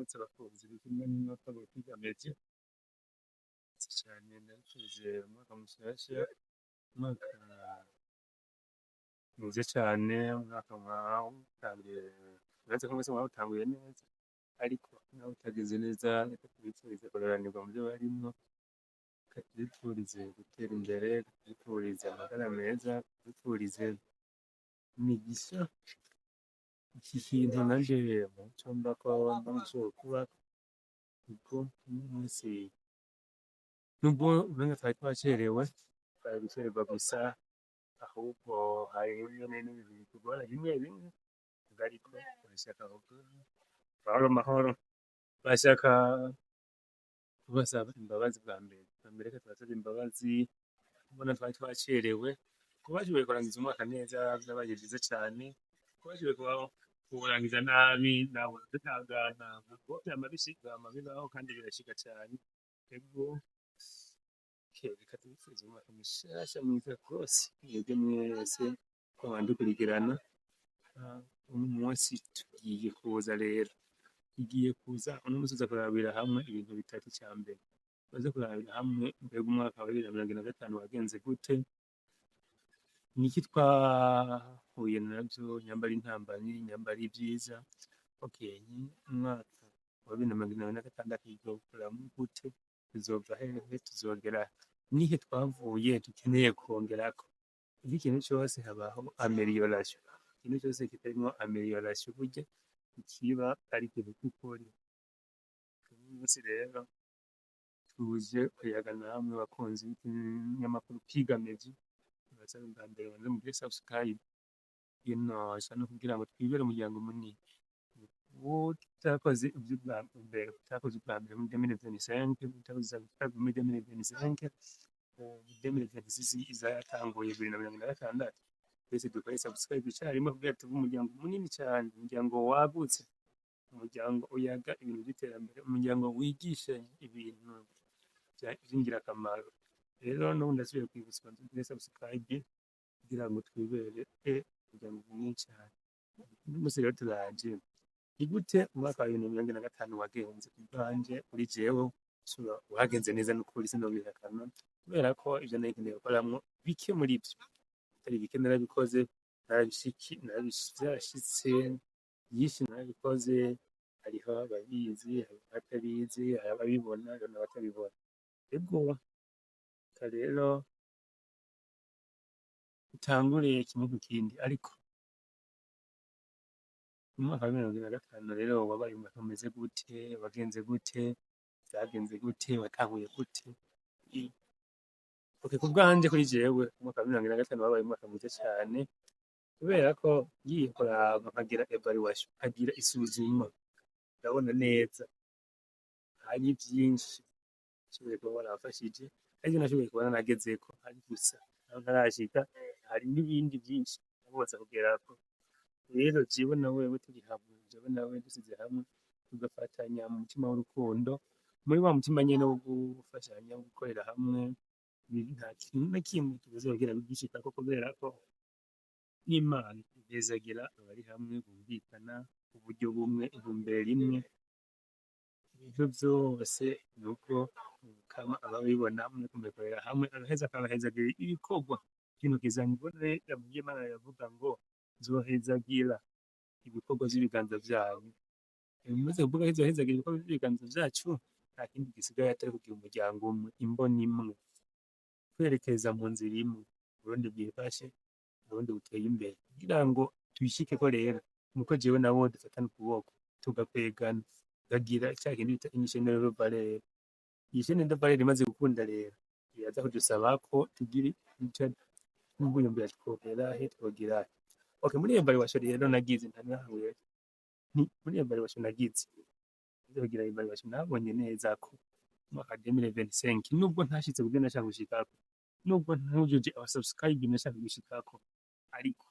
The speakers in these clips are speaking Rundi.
Ndamutse abakunzi b'ikimwe n'inota Butiga Media cyane ndabifurije umwaka mushasha, umwaka mwiza cyane, umwaka mwawutanguye uretse ko mwese mwawutanguye neza, ariko nawe utageze neza reka tubifurize kuroranirwa mu byo barimwo, reka tubifurize gutera imbere, reka tubifurize amagara meza, tubifurize imigisha. Iki kintu nanje mu cyumba ko ndashobora kuba ubwo umunsi nubwo umenga twari twacerewe, twari gucererwa gusa, ahubwo hari n'ibintu bitugora bimwe bimwe, ariko turashaka amahoro, bashaka kubasaba imbabazi bwa mbere. Reka tubasaba imbabazi kubona twari twacerewe, kubashoboye kurangiza umwaka neza byabaye byiza cyane, kubashoboye kuwurangiza nabi ntabwo dutangana, kuko byama bibaho kandi birashika cyane. Ego reka tubifurize umwaka mushasha mwiza rwose, mwebwe mwese ko mwandukurikirana. Uno munsi tugiye kuza rero, uno munsi uza kurabira hamwe ibintu bitatu. Icya mbere baze kurabira hamwe mbega umwaka wa 2025 wagenze gute, niki twahuye nabyo, nyambara intambamyi, nyambara ibyiza. Umwaka wa 2026 uzokora gute, tuzova hehe, tuzogera nihe twavuye, dukeneye kongerako. Ikintu cyose habaho amelioration, ikintu cyose kitarimo amelioration burya ikiba ari ikintu cy'ukuri. Uyu munsi rero tuje kuyaga namwe bakunzi b'ikinyamakuru Butiga Media, basaba bwa mbere banze mugire subscribe inosa no kugira ngo twibere umuryango munini. Utakoze ibyo bwa mbere, utakoze ubwa mbere muri 2025, utakoze subscribe muri 2025, 2026 izatanguye 2026, twese dukore subscribe icyarimwe kugira tube umuryango munini cyane, umuryango wagutse, umuryango uyaga ibintu by'iterambere, umuryango wigisha ibintu by'ingirakamaro. Rero n'ubu ndasubiye kwibutsa ngo tugire subscribe kugira ngo twibere umuryango munini cyane. Umunsi rero turaje igute umwaka wa 2025 wagenze kubanje kuri jewe, wagenze neza n'ukuri sinobihakana, kubera ko ivyo nakeneye gukoramwo bike muri byo, atari bike narabikoze, narabishitse byinshi narabikoze, hariho ababizi, abatabizi, ababibona n'abatabibona. Ego rero utangure kimwe ku kindi, ariko umwaka wa 2025 rero wabaye umwaka umeze gute, wagenze gute, byagenze gute, watanguye gute. Ku bwanje kuri jewe umwaka wa 2025 wabaye umwaka mwiza cyane, kubera ko ngiye kuraba nkagira evaluation, nkagira isuzuma, ndabona neza hari byinshi nashoboye kuba narafashije, ariko nashoboye kuba nagezeko, ari gusa aho ntarashika hari n'ibindi byinshi naboza kugerako. Rero jewe na wewe turi hamwe, jewe na wewe dusize hamwe, tugafatanya mu mutima w'urukundo, muri wa mutima nyene wo gufashanya, wo gukorera hamwe, nta kintu na kimwe tuzogera bigishikako, kubera ko n'Imana ihezagira abari hamwe bumvikana, uburyo bumwe, intumbero imwe. Ibyo byose nuko Mukama ababibona mwe kumekorera hamwe, agaheza akabahezagira ibikorwa. Ikintu kizanye ibone Imana yavuga ngo nzohezagira ibikorwa by'ibiganza byanyu. Mumaze kuvuga izohezagira ibikorwa by'ibiganza byacu, nta kindi gisigaye atari kugira umuryango umwe, imboni imwe, kwerekeza mu nzira imwe, Burundi bwifashe, Burundi buteye imbere, kugira ngo tubishikeko. Rero nuko jewe nabo dufatana ukuboko, tugakwegana, tukagira cya kintu bita imissionnaire de valeur. Iyi chaîne de valeur imaze gukunda rero, iraza kudusaba ko tugira icyo n'ubuyumbi twogera he, twogira muri evaluation rero nagize ntanahuye, muri evaluation nagize nzogira evaluation, nabonye neza ko mwaka 2025 nubwo ntashitse kubyo nashaka gushikako, nubwo ntujuje abasubscribe nashaka gushikako, ariko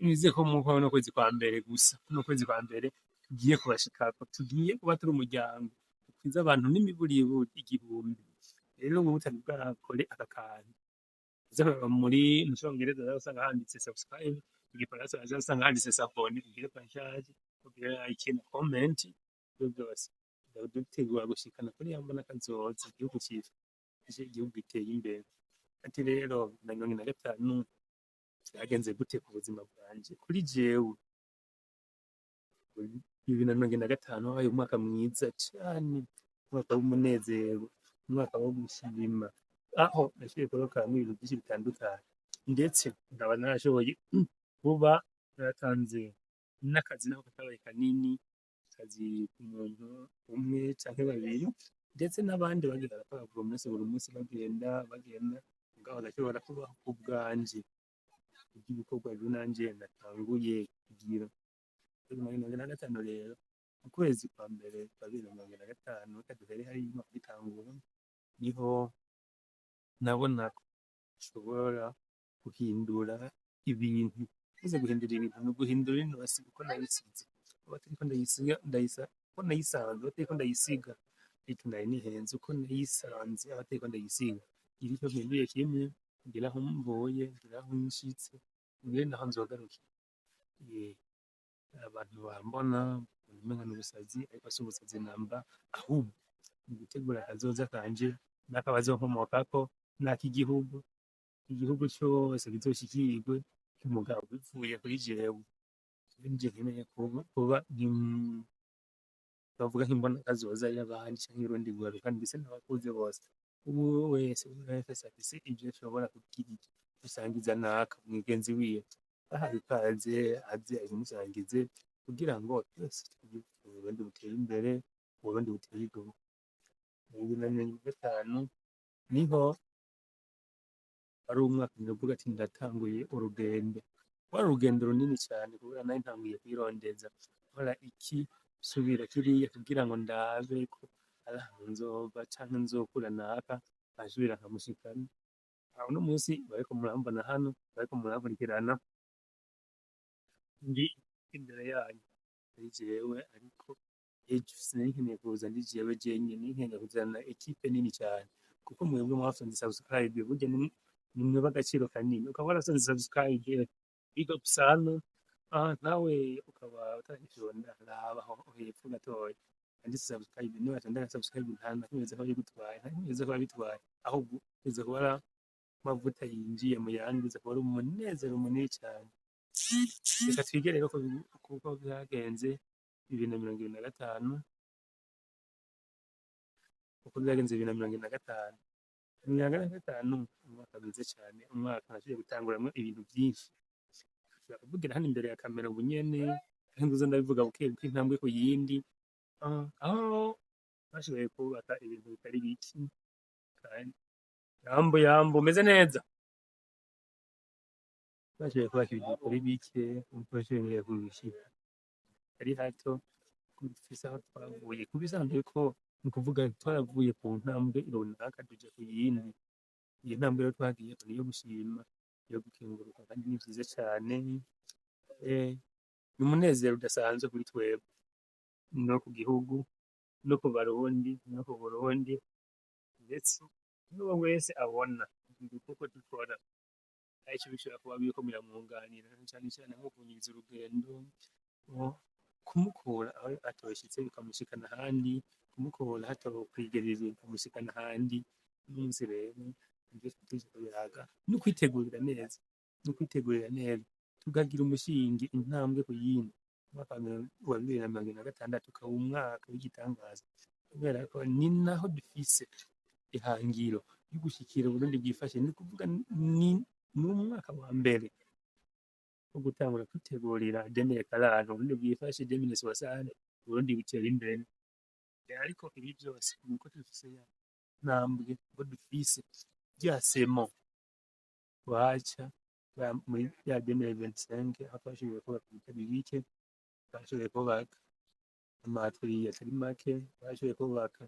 nize ko mu kwezi kwa mbere gusa, no kwezi kwa mbere tugiye kubashikako, tugiye kuba turi umuryango twiza abantu n'imiburiburi 1000. Rero ubu butari bwarakore aka kantu muri mucyongereza uzasanga handitse subscribe, igifaransa uzasanga handitse s'abonner, ugire partage, ugire like na comment, ivyo vyose dutegura gushikana kuri ya mbona kazoza igihugu cifashije igihugu giteye imbere. Ati rero na 2025 vyagenze gute ku buzima bwanje? Kuri jewe 2025 wabaye umwaka mwiza cane, umwaka w'umunezero, umwaka wo gushima, aho nashoboye kurokoramwo ibintu vyinshi bitandukanye, ndetse nkaba narashoboye kuba naratanze n'akazi naho katabaye kanini, akazi ku muntu umwe canke babiri, ndetse n'abandi bagiye barakora buri munsi bagenda mugabo ndashobora kubaho ku bwanje, ivy'ibikorwa rero nanje natanguye kugira. 2025 rero mu kwezi kwa mbere kwa 2025 duhere hari umwaka ugitangura, niho nabona ko nshobora guhindura ibintu. Maze guhindura ibintu ni uguhindura inosi uko nayisize, uko atariko uko nayisanze atariko ndayisiga, ariko nari nihenze uko nayisanze atariko ndayisiga. Ngira ico mpinduye kimwe, ngira aho mvuye, ngira aho nshitse, ngire naho nzogarukira. Abantu bambona umenga n'ubusazi, ariko si ubusazi namba, ahubwo ni ugutegura akazoza kanje n'akabazonkomokako, n'ak'igihugu, igihugu cose kizoshikirwe umugabo bivuye kuri jewe. Nje nkeneye kuba bavuga nk'imbona kazoza y'abandi canke y'urundi rwaruka, ndetse n'abakuze bose. Uwo wese wese afise ivyo ashobora gusangiza naka mugenzi wiwe, ahawe ikaze aze abimusangize kugira ngo twese Uburundi butere imbere, Uburundi butere igomwe. 2025 niho ari umwaka novuga ati ndatanguye urugendo. Rwari urugendo runini cane kubera nari ntanguye kwirondeza, nkora iki nsubira kiriya kugira ngo ndabe ko ari ahantu nzova canke nzokura naka nkasubira nkamushikana. Aho uno musi bariko murambona hano, bariko murankurikirana, ndi imbere yanyu ari jewe, ariko ejo sinari nkeneye kuza ndi jewe jenyene, nkeneye kuzana ekipe nini cane, kuko mwebwe mwafyonze subscribe, burya nimwe b'agaciro kanini. Ukaba warafyonze subscribe, big up sana. Nawe ukaba utaragifyonda, raba aho hepfo gatoya handitse subscribe, niwatonda subscribe nta na kimwe bizoba bigutwaye, nta kimwe bizoba bitwaye, ahubwo biza kuba ari amavuta yinjiye mu yandi, biza kuba ari umunezero munini cane. Reka twige rero kuko vyagenze 2025, uko vyagenze 2025. 2025 umwaka mwiza cane, umwaka nashoboye gutanguramwo ibintu vyinshi. Nshobora kuvugira hano imbere ya kamera ubu nyene, canke nzoza ndabivuga buke buke intambwe ku yindi. Aho nashoboye kubaka ibintu bitari biki, kandi yambo umeze neza. Nashoboye kubaka ibintu bitari bike, nashoboye kubishika ari hato, dufise aho twavuye. Ku bisanzwe ko ni ukuvuga twaravuye ku ntambwe runaka tuja ku yindi. Iyo ntambwe rero twagiyeko niyo gushima, yo gukenguruka, kandi ni vyiza cane. Ni umunezero udasanzwe kuri twebwe, no ku gihugu, no ku Barundi, no ku Burundi, ndetse n'uwo wese abona udukorwa dukora arico bishobora kuba biriko biramwunganira, cane cane nko kunyiriza urugendo, kumukura aho atoshitse bikamushikana ahandi, kumukura aho atokwigejeje bikamushikana ahandi. Uno munsi rero nivyo twiteje kuyaga, no kwitegurira neza, tukagira umushinge, intambwe ku yindi. Umwaka wa 2026 ukaba umwaka w'igitangaza, kubera ko ni naho dufise ihangiro ryo gushikira Uburundi bwifashe. Ni kuvuga ni umwaka wa mbere wo gutangura kwitegurira 2040, Uburundi bwifashe 2060, Uburundi butera imbere. Ariko ibi vyose nuko dufise ya ntambwe, ngo dufise rya semo waca muri ya 2025, aho twashoboye kubaka ibitari bike, twashoboye kubaka amaturiye atari make, twashoboye kubaka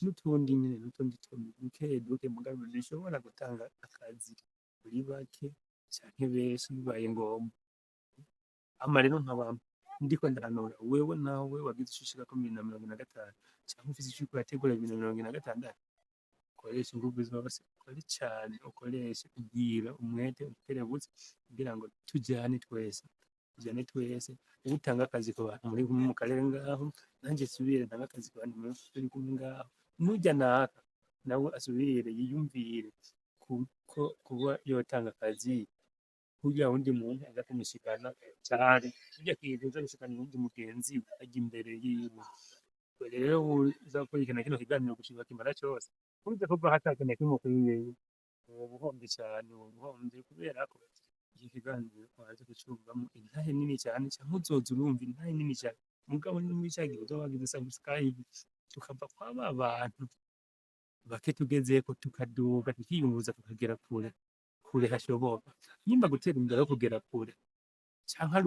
n'utundi nyene duke mugabo dushobora gutanga akazi kuri bake canke benshi bibaye ngombwa. Rero nkaba ndiko ndahanura wewe nawe wagize ico ushirako 2025, canke ufise ico uriko urategura 2026, ukoreshe inguvu zose, ukore cane, ukoreshe ubwira, umwete, ukerebutse, kugira ngo tujane twese tujyane twese, utanga akazi ku bantu muri kumwe mu karere ngaho, nanjye nsubire ntange akazi ku bantu turi kumwe ngaho, n'ujya naka nawe asubire yiyumvire kuko kuba yotanga akazi kurya wundi muntu aza kumushikana cyane, burya kintu uza gushikana uwundi mugenzi we ajya imbere yiwe. Rero uzakurikirana kino kiganiro gushika kimara cyose, urumva ko hatakeneye kwimukwiye ubu buhombe cyane, ubu buhombe kubera ko iki kiganiro waje gucungamo intahe nini cyane, cyangwa uzoza urumva intahe nini cyane, mugabo ni muri cya gihe uzoba wagize subscribe tukava kw'aba bantu bake tugezeko tukaduga tukiyunguruza tukagera kure kure hashoboka. Nimba gutera imbere kugera kure cyangwa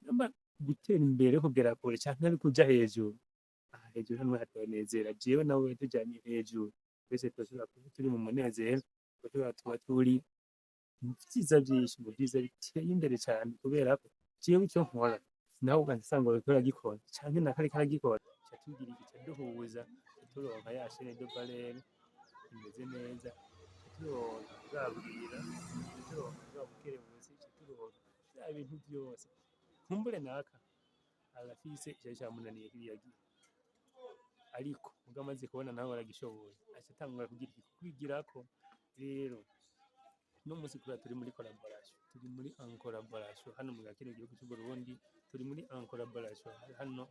nimba gutera imbere kugera kure cyangwa ari kuja hejuru, hejuru hano hatonezera jewe nawe tujyanye hejuru, twese twashobora kuba turi mu munezero, twashobora tuba turi mu byiza byinshi, mu byiza biteye imbere cyane, kubera ko jewe icyo nkora nawe ugasanga uriko uragikora cyangwa nako ariko aragikora, cyatugira iki cyaduhuza, turonka ya chaîne de valeur imeze neza, turonka bwabwira, turonka bwabukerebuzi, turonka bya bintu byose. Kumbure naka arafise icyo cyamunaniye kiriya gihe, ariko ubwo amaze kubona nawe aragishoboye, aca atangura kugira kwigirako. Rero no munsi kuri turi muri collaboration, turi muri en collaboration hano mu gakino gihugu cy'u Burundi, turi muri en collaboration hano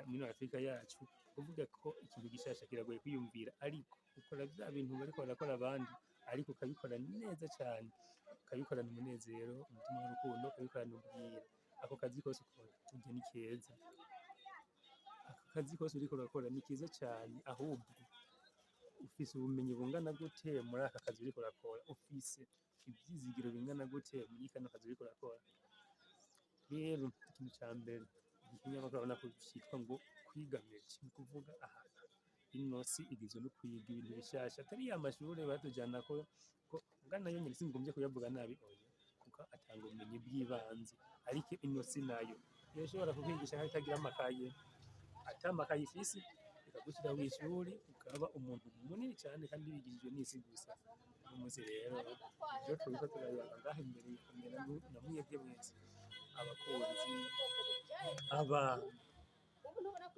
muri Afrika yacu, kuvuga ko ikintu gishasha kiragoye kwiyumvira, ariko ukora bya bintu bariko barakora abandi, ariko ukabikora neza cyane, ukabikorana umunezero, umutima w'urukundo, ukabikorana ubwira. Ako kazi kose ukora ujye ni keza, ako kazi kose uriko urakora ni keza cyane, ahubwo ufise ubumenyi bungana gute muri aka kazi uriko urakora, ufise ibyizigiro bingana gute muri kano kazi uriko urakora. Rero ikintu cya mbere ikinyamakuru urabona ko cyitwa ngo kwiga meki, ni kuvuga ahantu ino si igizwe no kwiga ibintu bishasha, atari ya mashuri batujyana ko ngana yo nyine singombye kuyavuga nabi oya, kuko atanga ubumenyi bw'ibanze, ariko ino si nayo yashobora kukwigisha aho itagira amakaye, atamakaye ifisi ikagushyira mu ishuri ukaba umuntu munini cyane kandi wigishijwe n'isi gusa. Uyu munsi rero ibyo turiko turayanga ngaha imbere kumera na mwebwe mwese abakunzi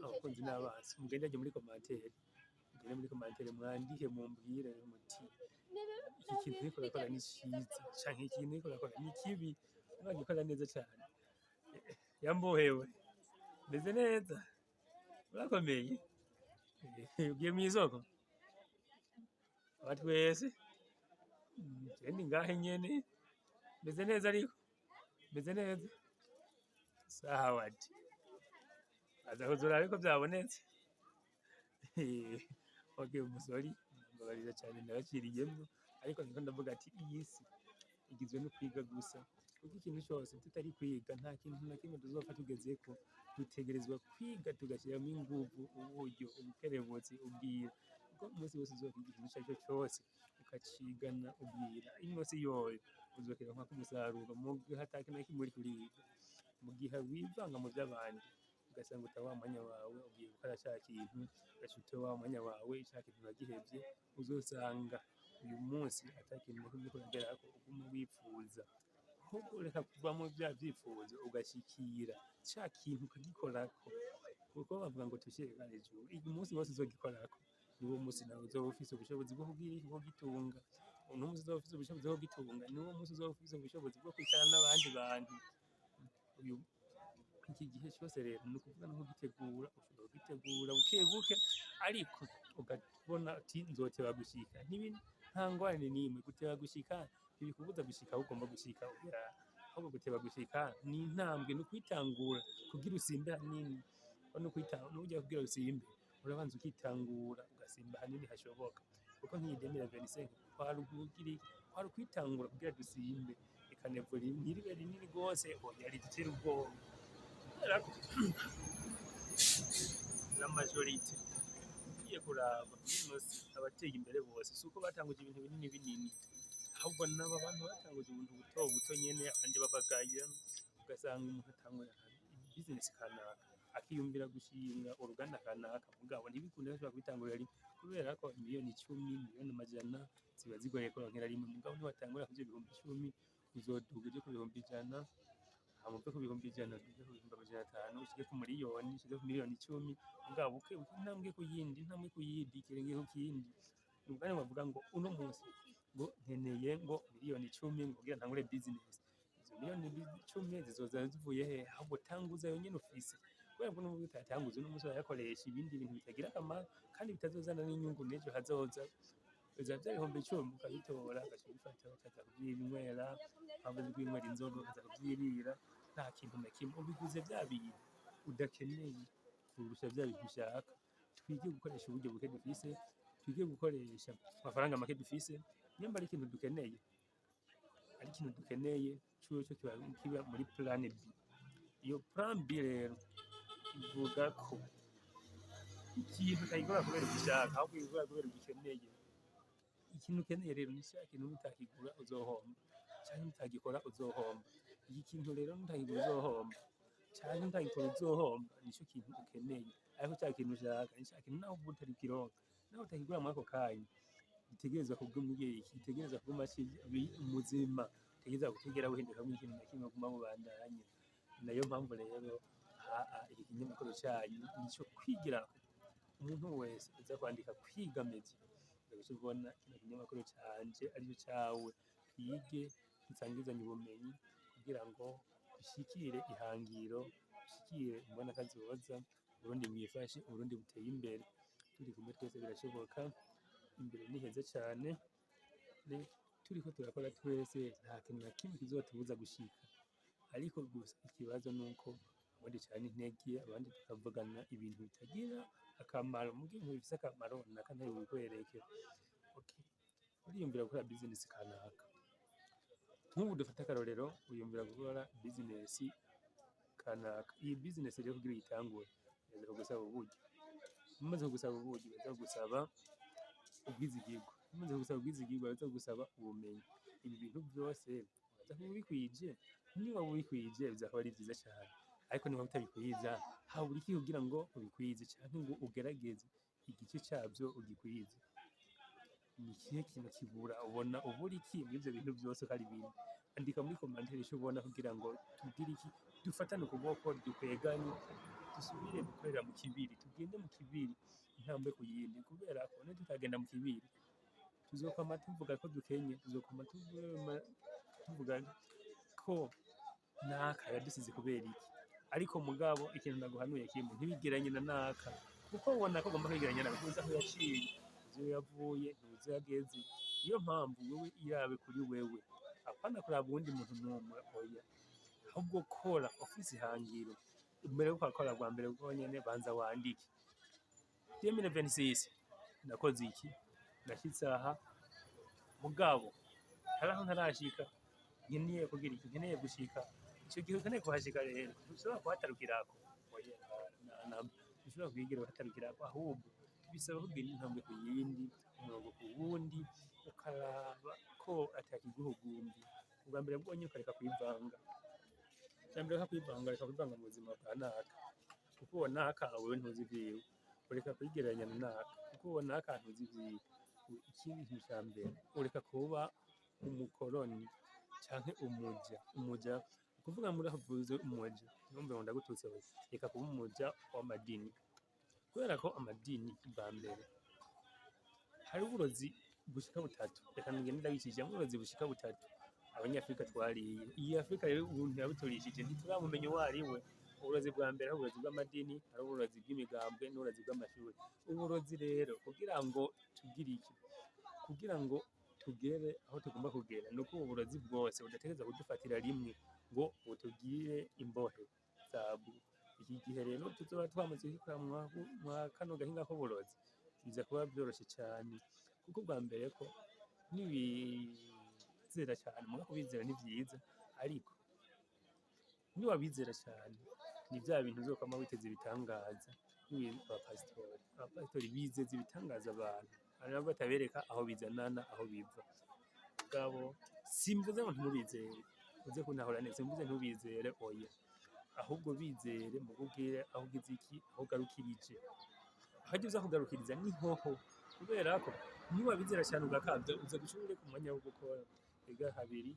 abakunzi n'abanzi, mugende ajye muri commentaire mwandike mumbwire muti iki kintu uriko urakora ni cyiza canke iki kintu uriko urakora ni kibi, uragikora neza cyane. Yambohewe meze neza, urakomeye, ugiye mw'isoko abatwese ndi ngahe nyene, meze neza, ariko meze neza sawa ati aza kuzura ariko byabonetse. Okay, umusori mbabarira cyane ndabakiriyemo, ariko niko ndavuga ati iyi si igizwe no kwiga gusa, kuko ikintu cyose tutari kwiga nta kintu na kimwe tuzopfa tugezeko. Dutegerezwa kwiga tugashyiramo inguvu, uburyo, ubukerebutsi, ubwira, kuko umunsi wose uzokwiga ikintu icyo ari cyo cyose ukacigana ubwira, ino si yoyo uzokironka umusaruro mu gihe atakintu na kimwe uriko uriga. Mu gihe wivanga mu by'abandi ugasanga uta wa mwanya wawe ugiye gukora cya kintu, ugaca wa mwanya wawe cya kintu wagihevye, uzosanga uyu munsi atakintu na kimwe uriko uragerako, uguma wifuza. Ahubwo reka kuva mu bya byifuzo ugashikira cya kintu ukagikorako, kuko bavuga ngo tushyire hejuru, uyu munsi wose uzogikorako niwo munsi nawe uzoba ufise ubushobozi bwo kugitunga, uno munsi uzoba ufise ubushobozi bwo kugitunga, niwo munsi uzoba ufise ubushobozi bwo kwicara n'abandi bantu. Iki gihe cyose rero ni ukuvuga no kugitegura, ushobora kugitegura buke buke, ariko ukabona ati nzoteba gushika, nta ngorane n'imwe. Guteba gushika ntibikubuza gushika aho ugomba gushika, ahubwo guteba gushika ni intambwe, ni ukwitangura kugira usimbe hanini. Nujya kugira usimbe urabanza ukitangura ugasimba hanini hashoboka, kuko nk'iyi 2025 kwari ukwitangura kugira dusimbe, ikanevura ntiribe rinini rwose yari dutera ubwoba. La majorite ugiye kuraba inosi abateye imbere bose si uko batanguje ibintu binini, ahubwo n'aba bantu batanguje ibintu buto nyene, abandi babagaya. Ugasanga umuntu atangura business kanaka akiyumvira gushinga uruganda kanaka, mugabo ntibikunda ashobora kubitangurira rimwe, kubera ko miliyoni 10, miliyoni amajana ziba zigoye kurongera rimwe. Mugabo niwatangura kuvyo 10,000 uzoduga uje ku 100,000, hama uve ku bihumbi ijana ushike ku bihumbi amajana atanu ushike ku miliyoni ushike ku miliyoni 10 mugabo uke intambwe ku yindi ikirenge ku kindi nubwo bavuga ngo uno munsi ngo nkeneye ngo miliyoni 10 ngo kugira ntangure business izo miliyoni 10 zizoza zivuye he ahubwo tanguza yonyene ufise kubera ko n'ubwo utatanguza uno munsi yakoresha ibindi bintu bitagira akamaro kandi bitazozana n'inyungu n'ejo hazoza iza by'ibihumbi 10 ukabitora agashobifata ukaza kubyinywera amaze kwinywera inzoga ukaza kubyirira nta kintu na kimwe ubiguze bya bintu udakeneye kurusha bya bintu ushaka twige gukoresha uburyo buke dufise twige gukoresha amafaranga make dufise nyamba ari ikintu dukeneye cyo kiba muri plan B iyo plan B rero ivuga ko ikintu utagikora kubera ugishaka ahubwo igikora kubera ugikeneye ikintu ukeneye rero ni cya kintu utakigura uzohomba cyangwa utagikora uzohomba iki kintu rero utagikora uzohomba cyangwa utagikora uzohomba nicyo kintu ukeneye ariko cya kintu ushaka ni cya kintu naho uba utari kironka naho utakigura muri ako kanya gitegerezwa kubw'umubyeyi gitegerezwa kuguma umuzima utegerezwa gutegera guhinduka mu kintu na kimwe guma mubandanye nayo mpamvu rero iki kinyamakuru cyanyu nicyo kwigira umuntu wese uza kwandika kwiga media ndabasha kubona ikinyamakuru cyanje aricyo cyawe twige dusangizanye ubumenyi kugira ngo dushikire ihangiro dushikire imbona kazoza Burundi mwifashe Burundi buteye imbere turi kumwe twese birashoboka imbere ni heza cyane turiko turakora twese nta kintu na kimwe kizotubuza gushika ariko gusa ikibazo nuko abandi cyane intege abandi tukavugana ibintu bitagira akamaro mu gihe bifise akamaro nakantari bikwereke okay uriyumvira gukora business kanaka nk'ubu dufata akarorero uyumvira gukora business kanaka iyi business rero kugira itangure yeza gusaba uburyo umaze gusaba uburyo yeza gusaba ubwizigirwa umaze gusaba ubwizigirwa yeza gusaba ubumenyi ibi bintu byose waza kubikwije niba ubikwije bizakaba ari byiza cyane ariko niba utabikwiza habura iki kugira ngo ubikwize cyangwa ngo ugerageze igice cyabyo ugikwize ni ikihe kintu kibura ubona ubura iki muri ibyo bintu byose ko ari ibintu andika muri commentaire icyo ubona kugira ngo tugire iki dufatane ukuboko dukweganye dusubire gukorera mu kibiri tugende mu kibiri intambwe ku yindi kubera ko tutagenda mu kibiri tuzokama tuvuga ko dukenye tuzokama tuvuga ko naka yadusize kubera iki ariko mugabo ikintu naguhanuye kimwe ntibigeranye na naka kuko ubona ko ugomba kwigeranya nawe kuza aho yaciye ibyo yavuye ntuzi yageze iyo mpamvu wowe irabe kuri wewe apana kuraba uwundi muntu n'umwe oya ahubwo kora ofisi ihangiro mbere yo gukora bwa mbere bwonyene banza wandike 2026 nakoze iki nashyitse aha mugabo haraho ntarashika nkeneye kugira iki nkeneye gushika icyo gihe ukeneye kuhashika rero ushobora kuhatarukirako oya ushobora kuyigira uhatarukirako ahubwo bisaba kugira intambwe ku yindi umurongo ku wundi ukaraba ko atakiguhugumbi ubwa mbere bwonyine ukareka kwivanga cyambere ka kwivanga reka kwivanga mu buzima bwa naka kuko uwo naka wewe ntuzi vyiwe ureka kwigeranya na naka kuko uwo naka ntuzi vyiwe ikindi cyambere ureka kuba umukoroni canke umuja kuvuga muri havuze umuja numbe ngo ndagututse wese reka kuba umuja w'amadini kubera ko amadini bwa mbere hari uburozi bushika butatu reka ngende ndabishije uburozi bushika butatu abanyafrika twariye iyi Afrika rero ubuntu yabuturishije ntituramumenye wariwe uburozi bwa mbere ari uburozi bw'amadini ari uburozi bw'imigambwe n'uburozi bw'amashuri uburozi rero kugira ngo tugire iki kugira ngo tugere aho tugomba kugera nuko uburozi bwose budategeza kudufatira rimwe ngo butugire imbohe zabu iki gihe rero tuzoba twamaze kwikamwa mwa kano gahinga ko burozi biza kuba byoroshye cyane kuko bwa mbere ko nibizera cyane mu kubizera ni byiza ariko niwabizera cyane ni bya bintu uzokama witeze ibitangaza n'ibintu abapasitori bizeza ibitangaza abantu hari nabo batabereka aho bizanana aho biva ubwabo simvuze ngo ntubizere uze kunahora neza simvuze ntubizere oya ahubwo bizere mu kubwire aho ugize iki aho ugarukirije hajya uza kugarukiriza ni hoho kubera ko niwabizera cyane ugakabya uza gushobora ku mwanya wo gukora ega habiri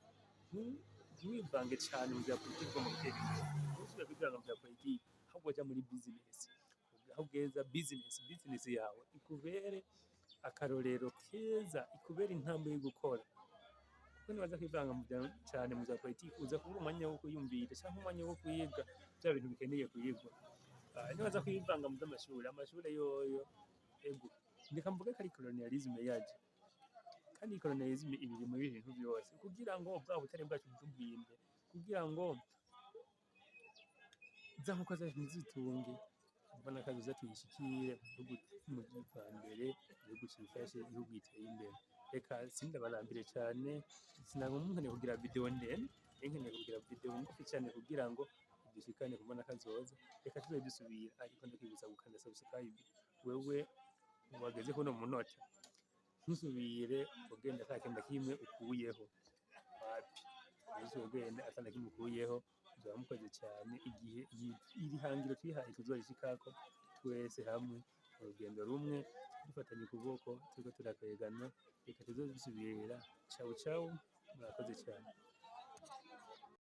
ntiwivange cane mu vya politiki ugomba gutera imbere. Ntusubire kwivanga mu vya politiki, ahubwo ja muri business. Aho ugeza business yawe ikubere akarorero keza, ikubere intambwe yo gukora. Kuko niwaza kwivanga cane mu vya politiki, uza kubura umwanya wo kwiyumvira canke umwanya wo kwiga vya bintu bikeneye kwigwa. Niwaza kwivanga mu vy'amashure, amashure yoyo ego ndeka mvuge ko ari colonialisme yaje, kandi colonialisme ibiri muri ibintu vyose kugira ngo bwa butare bwacu ntitubwimbe, kugira ngo za nkoko zacu ntizitunge, mbona kazoza tuyishikire mu gihugu ca mbere, igihugu cifashe, igihugu giteye imbere. Reka sindabarambire cane, sinagomba nkeneye kugira video ndende, nkeneye kugira video ngufi cane kugira ngo dushikane ku mbona kazoza. Reka tuzobe dusubira, ariko ndakwibutsa gukanda subscribe wewe wageze kuno munota, ntusubire ugenda ata kintu na kimwe ukuyeho. Wapi, ntuzosubire ugenda ata na kimwe ukuyeho, muzoba mukoze cane. Igihe iri hangiro twihaye tuzorishikako twese hamwe mu rugendo rumwe, dufatanye ukuboko, turiko turakwegana. Reka tuzoze dusubira. Ciao ciao, murakoze cane.